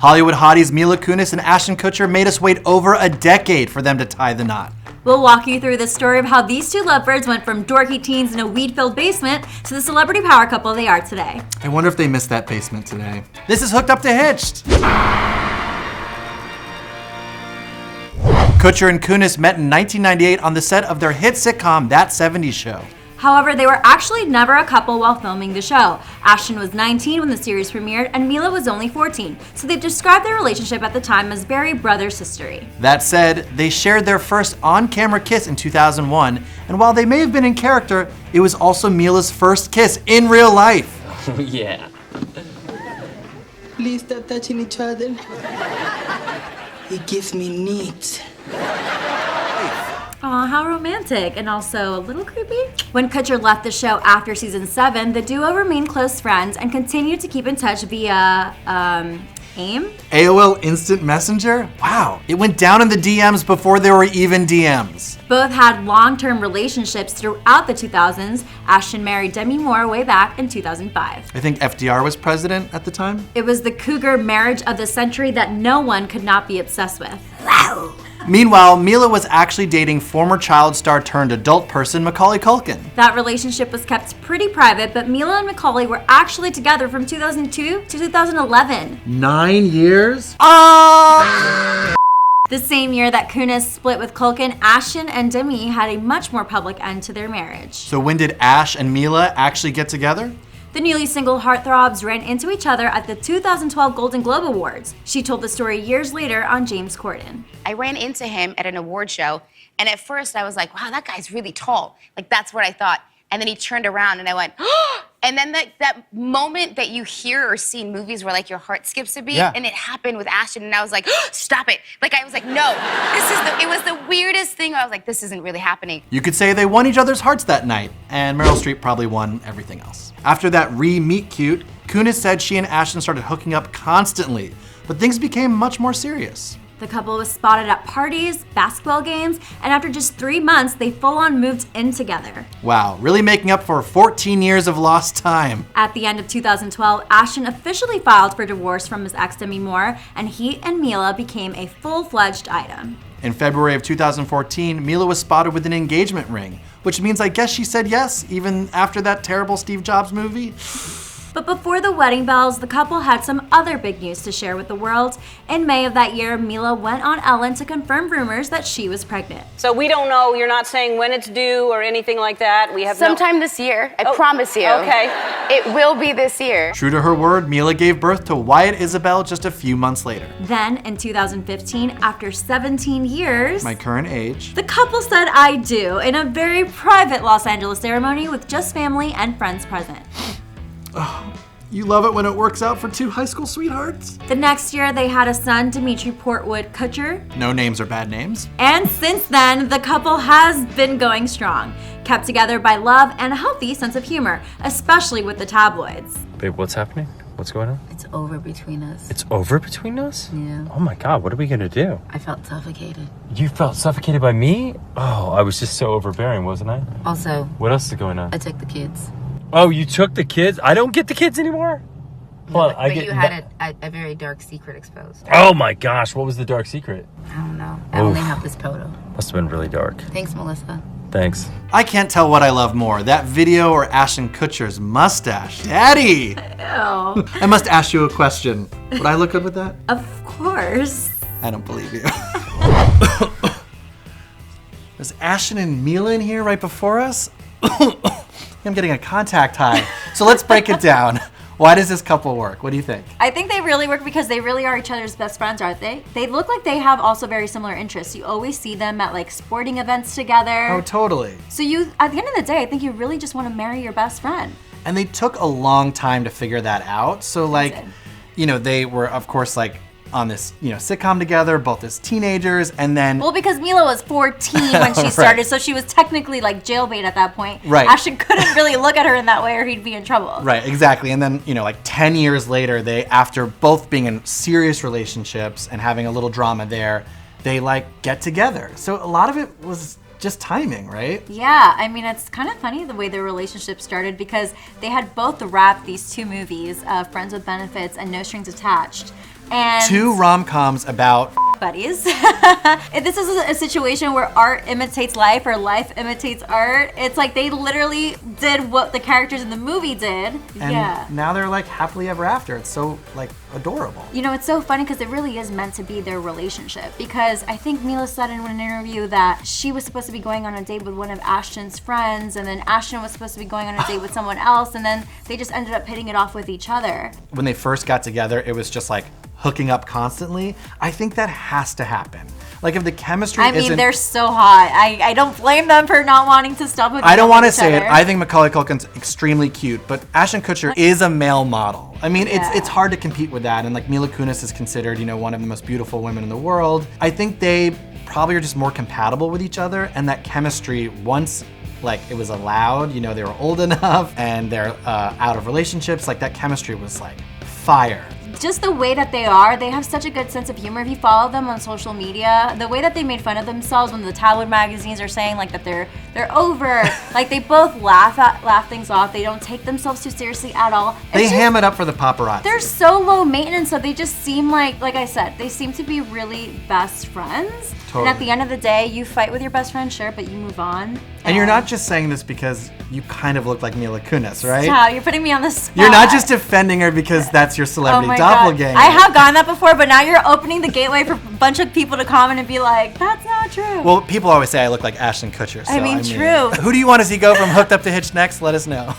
Hollywood hotties Mila Kunis and Ashton Kutcher made us wait over a decade for them to tie the knot. We'll walk you through the story of how these two lovebirds went from dorky teens in a weed-filled basement to the celebrity power couple they are today. I wonder if they missed that basement today. This is Hooked Up to Hitched. Kutcher and Kunis met in 1998 on the set of their hit sitcom, That 70s Show. However, they were actually never a couple while filming the show. Ashton was 19 when the series premiered, and Mila was only 14, so they've described their relationship at the time as very brother-sistery. That said, they shared their first on-camera kiss in 2001, and while they may have been in character, it was also Mila's first kiss in real life. Oh, yeah. Please stop touching each other. It gives me needs. Aw, how romantic, and also a little creepy. When Kutcher left the show after season 7, the duo remained close friends and continued to keep in touch via, AIM? AOL Instant Messenger? Wow, it went down in the DMs before there were even DMs. Both had long-term relationships throughout the 2000s. Ashton married Demi way back in 2005. I think FDR was president at the time. It was the cougar marriage of the century that no one could not be obsessed with. Wow. Meanwhile, Mila was actually dating former child star turned adult person Macaulay Culkin. That relationship was kept pretty private, but Mila and Macaulay were actually together from 2002 to 2011. 9 years? The same year that Kunis split with Culkin, Ashton and Demi had a much more public end to their marriage. So when did Ash and Mila actually get together? The newly single heartthrobs ran into each other at the 2012 Golden Globe Awards. She told the story years later on James Corden. I ran into him at an award show, and at first I was like, wow, that guy's really tall. Like, that's what I thought. And then he turned around and I went, oh! And then that moment that you hear or see in movies where like your heart skips a beat, and it happened with Ashton, and I was like, oh, stop it. Like, I was like, no, it was the weirdest thing. I was like, this isn't really happening. You could say they won each other's hearts that night, and Meryl Streep probably won everything else. After that re-meet cute, Kunis said she and Ashton started hooking up constantly, but things became much more serious. The couple was spotted at parties, basketball games, and after just 3 months, they full-on moved in together. Wow, really making up for 14 years of lost time. At the end of 2012, Ashton officially filed for divorce from his ex Demi Moore, and he and Mila became a full-fledged item. In February of 2014, Mila was spotted with an engagement ring, which means I guess she said yes, even after that terrible Steve Jobs movie. But before the wedding bells, the couple had some other big news to share with the world. In May of that year, Mila went on Ellen to confirm rumors that she was pregnant. So we don't know, you're not saying when it's due or anything like that? We have Sometime this year, I promise you. Okay. It will be this year. True to her word, Mila gave birth to Wyatt Isabel just a few months later. Then, in 2015, after 17 years, My current age. the couple said I do in a very private Los Angeles ceremony with just family and friends present. Oh, you love it when it works out for two high school sweethearts. The next year, they had a son, Dimitri Portwood Kutcher. No names are bad names. And since then, the couple has been going strong, kept together by love and a healthy sense of humor, especially with the tabloids. Babe, what's happening? What's going on? It's over between us. It's over between us? Yeah. Oh my God, what are we gonna do? I felt suffocated. You felt suffocated by me? Oh, I was just so overbearing, wasn't I? Also, What else is going on? I took the kids. Oh, you took the kids? I don't get the kids anymore? Hold on, But you had a very dark secret exposed. Oh my gosh, what was the dark secret? I don't know. I only have this photo. Must have been really dark. Thanks, Melissa. Thanks. I can't tell what I love more, that video or Ashton Kutcher's mustache. Daddy! Ew. I must ask you a question. Would I look good with that? Of course. I don't believe you. Is Ashton and Mila in here right before us? I'm getting a contact high. So let's break it down. Why does this couple work? What do you think? I think they really work because they really are each other's best friends, aren't they? They look like they have also very similar interests. You always see them at like sporting events together. Oh, totally. So you, at the end of the day, I think you really just want to marry your best friend. And they took a long time to figure that out. So like, you know, they were of course like on this, you know, sitcom together, both as teenagers, and then... Well, because Mila was 14 when she started, so she was technically like jailbait at that point. Right. Ashton couldn't really look at her in that way or he'd be in trouble. Right, exactly. And then, you know, like 10 years later, they, after both being in serious relationships and having a little drama there, they like get together. So a lot of it was just timing, right? Yeah, I mean, it's kind of funny the way their relationship started because they had both wrapped these two movies, Friends with Benefits and No Strings Attached. And 2 rom-coms about buddies. If this is a situation where art imitates life or life imitates art, it's like they literally did what the characters in the movie did. and now they're like happily ever after. It's so like adorable. You know, it's so funny because it really is meant to be their relationship. Because I think Mila said in an interview that she was supposed to be going on a date with one of Ashton's friends, and then Ashton was supposed to be going on a date with someone else, and then they just ended up hitting it off with each other. When they first got together, it was just like hooking up constantly. I think that has to happen. Like if the chemistry isn't... they're so hot. I don't blame them for not wanting to stop hooking I don't up want to with each say it. other. I think Macaulay Culkin's extremely cute, but Ashton Kutcher is a male model. I mean, it's hard to compete with that. And like Mila Kunis is considered, you know, one of the most beautiful women in the world. I think they probably are just more compatible with each other, and that chemistry, once like it was allowed, you know, they were old enough and they're out of relationships, like that chemistry was like fire. Just the way that they are, they have such a good sense of humor. If you follow them on social media, the way that they made fun of themselves when the tabloid magazines are saying like that they're over, like they both laugh things off. They don't take themselves too seriously at all. They ham it up for the paparazzi. They're so low maintenance, so they just seem like I said, they seem to be really best friends. Totally. And at the end of the day, you fight with your best friend, sure, but you move on. And you're not just saying this because you kind of look like Mila Kunis, right? Stop, you're putting me on the spot. You're not just defending her because that's your celebrity my doppelganger. God. I have gotten that before, but now you're opening the gateway for a bunch of people to comment and be like, that's not true. Well, people always say I look like Ashton Kutcher. So I mean, true. Who do you want to see go from Hooked Up to Hitched next? Let us know.